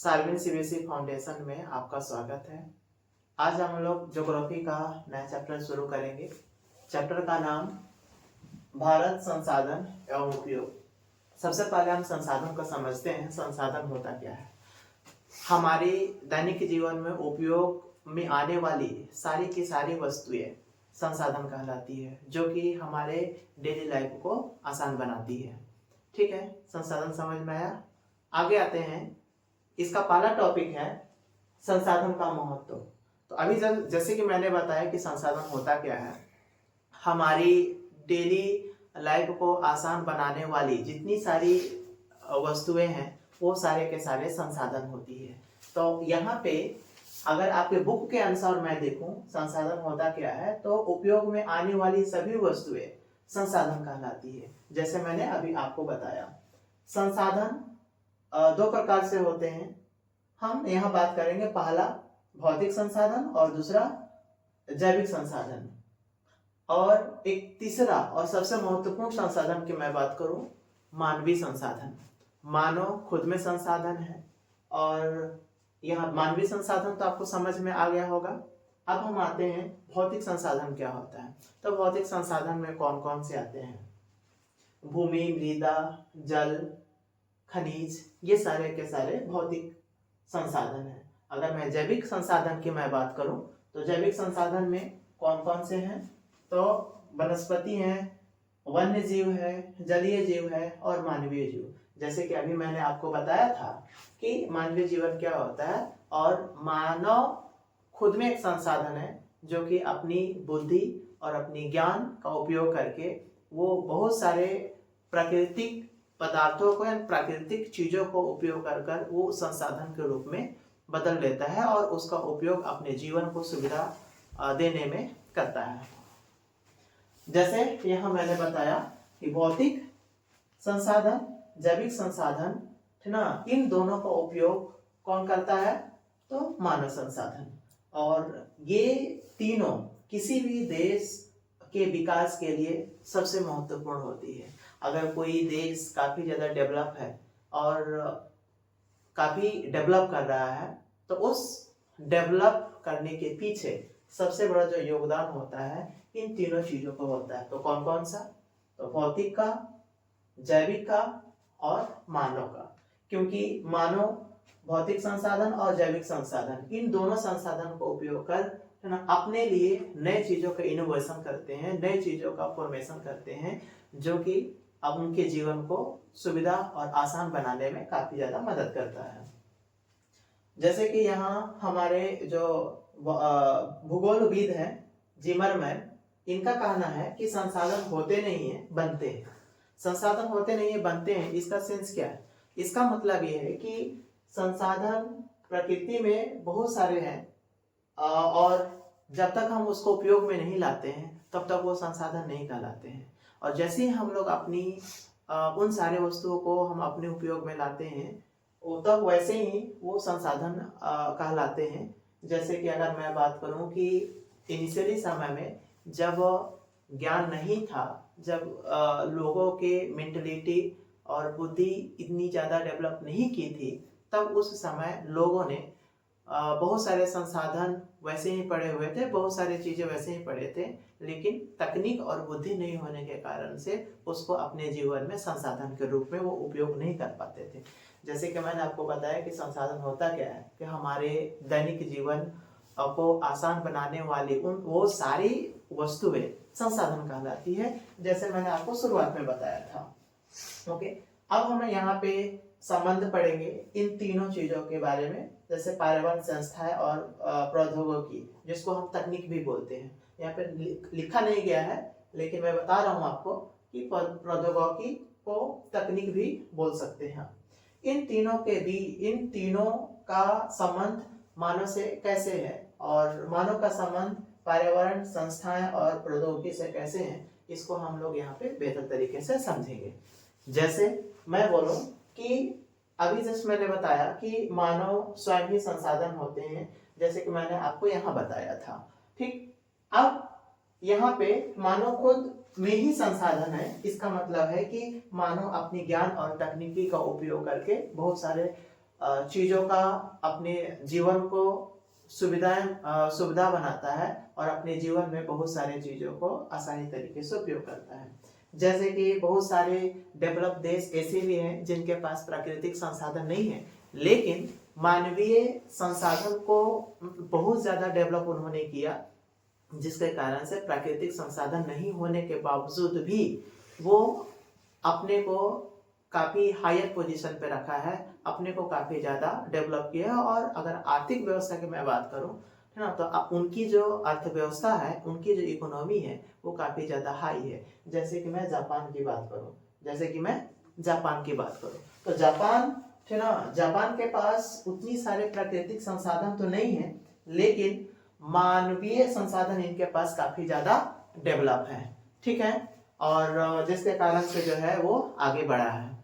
सार्विन CBSE foundation में आपका स्वागत है। आज हम लोग ज्योग्राफी का नया चैप्टर शुरू करेंगे। चैप्टर का नाम भारत संसाधन एवं उपयोग। सबसे पहले हम संसाधन को समझते हैं। संसाधन होता क्या है? हमारी दैनिक जीवन में उपयोग में आने वाली सारी की सारी वस्तुएं संसाधन कहलाती है, जो कि हमारे डेली लाइफ को आसान बनाती है। ठीक है, संसाधन समझ में आया। आगे आते हैं। इसका पहला टॉपिक है संसाधन का महत्व। तो अभी जैसे कि मैंने बताया कि संसाधन होता क्या है, हमारी डेली लाइफ को आसान बनाने वाली जितनी सारी वस्तुएं हैं वो सारे के सारे संसाधन होती है। तो यहाँ पे अगर आपके बुक के अनुसार मैं देखूं संसाधन होता क्या है, तो उपयोग में आने वाली सभी वस्तुएं संसाधन कहलाती है। जैसे मैंने अभी आपको बताया, संसाधन दो प्रकार से होते हैं। हम यहाँ बात करेंगे, पहला भौतिक संसाधन और दूसरा जैविक संसाधन, और एक तीसरा और सबसे महत्वपूर्ण संसाधन की मैं बात करूं, मानवीय संसाधन। मानव खुद में संसाधन है, और यह मानवीय संसाधन तो आपको समझ में आ गया होगा। अब हम आते हैं भौतिक संसाधन क्या होता है। तो भौतिक संसाधन में कौन कौन से आते हैं? भूमि, मृदा, जल, खनिज, ये सारे के सारे भौतिक संसाधन है। अगर मैं जैविक संसाधन की मैं बात करूं, तो जैविक संसाधन में कौन कौन से हैं? तो वनस्पति हैं, वन्य जीव है, जलीय जीव है और मानवीय जीव। जैसे कि अभी मैंने आपको बताया था कि मानवीय जीवन क्या होता है, और मानव खुद में एक संसाधन है जो कि अपनी बुद्धि और अपनी ज्ञान का उपयोग करके वो बहुत सारे प्राकृतिक पदार्थों को या प्राकृतिक चीजों को उपयोग कर वो संसाधन के रूप में बदल लेता है और उसका उपयोग अपने जीवन को सुविधा देने में करता है। जैसे यहाँ मैंने बताया कि भौतिक संसाधन, जैविक संसाधन, है ना, इन दोनों का उपयोग कौन करता है? तो मानव संसाधन। और ये तीनों किसी भी देश के विकास के लिए सबसे महत्वपूर्ण होती है। अगर कोई देश काफी ज्यादा डेवलप है और काफी डेवलप कर रहा है, तो उस डेवलप करने के पीछे सबसे बड़ा जो योगदान होता है इन तीनों चीजों का होता है। तो कौन कौन सा? तो भौतिक का, जैविक का और मानव का। क्योंकि मानव भौतिक संसाधन और जैविक संसाधन, इन दोनों संसाधन को उपयोग कर अपने लिए नए चीजों का इनोवेशन करते हैं, नए चीजों का फॉर्मेशन करते हैं, जो कि अब उनके जीवन को सुविधा और आसान बनाने में काफी ज्यादा मदद करता है। जैसे कि यहाँ हमारे जो भूगोलविद हैं जिमरमैन, इनका कहना है कि संसाधन होते नहीं है, बनते हैं। संसाधन होते नहीं है, बनते हैं। इसका सेंस क्या है? इसका मतलब ये है कि संसाधन प्रकृति में बहुत सारे हैं, और जब तक हम उसको उपयोग में नहीं लाते हैं तब तक वो संसाधन नहीं कहलाते हैं। और जैसे ही हम लोग अपनी उन सारे वस्तुओं को हम अपने उपयोग में लाते हैं, तब वैसे ही वो संसाधन कहलाते हैं। जैसे कि अगर मैं बात करूं कि इनिशियली समय में जब ज्ञान नहीं था, जब लोगों के मेंटलिटी और बुद्धि इतनी ज़्यादा डेवलप नहीं की थी, तब उस समय लोगों ने बहुत सारे संसाधन वैसे ही पड़े हुए थे, बहुत सारी चीज़ें वैसे ही पड़े थे, लेकिन तकनीक और बुद्धि नहीं होने के कारण से उसको अपने जीवन में संसाधन के रूप में वो उपयोग नहीं कर पाते थे। जैसे कि मैंने आपको बताया कि संसाधन होता क्या है, कि हमारे दैनिक जीवन को आसान बनाने वाली वो सारी वस्तुएं संसाधन कहलाती है, जैसे मैंने आपको शुरुआत में बताया था। ओके, अब हम यहाँ पे संबंध पढ़ेंगे इन तीनों चीजों के बारे में, जैसे पर्यावरण संस्थाएं और प्रौद्योगिकी, जिसको हम तकनीक भी बोलते हैं। यहाँ पे लिखा नहीं गया है, लेकिन मैं बता रहा हूँ आपको कि प्रौद्योगिकी को तकनीक भी बोल सकते हैं। इन तीनों का संबंध मानव से कैसे है, और मानव का संबंध पर्यावरण संस्थाएं और प्रौद्योगिकी से कैसे है, इसको हम लोग यहाँ पे बेहतर तरीके से समझेंगे। जैसे मैं बोलूं कि अभी जस्ट मैंने बताया कि मानव स्वयं ही संसाधन होते हैं, जैसे कि मैंने आपको यहाँ बताया था। ठीक, अब यहाँ पे मानव खुद में ही संसाधन है। इसका मतलब है कि मानव अपनी ज्ञान और तकनीकी का उपयोग करके बहुत सारे चीजों का अपने जीवन को सुविधा बनाता है और अपने जीवन में बहुत सारे चीजों को आसानी तरीके से उपयोग करता है। जैसे कि बहुत सारे डेवलप देश ऐसे भी हैं जिनके पास प्राकृतिक संसाधन नहीं है, लेकिन मानवीय संसाधन को बहुत ज्यादा डेवलप उन्होंने किया, जिसके कारण से प्राकृतिक संसाधन नहीं होने के बावजूद भी वो अपने को काफी हायर पोजीशन पे रखा है, अपने को काफी ज्यादा डेवलप किया है। और अगर आर्थिक व्यवस्था की मैं बात करूं, है ना, तो उनकी जो अर्थव्यवस्था है, उनकी जो इकोनॉमी है, वो काफी ज्यादा हाई है। जैसे कि मैं जापान की बात करूं, तो जापान, है ना, जापान के पास उतनी सारे प्राकृतिक संसाधन तो नहीं है, लेकिन मानवीय संसाधन इनके पास काफी ज्यादा डेवलप है। ठीक है, और जिसके कारण से जो है वो आगे बढ़ा है।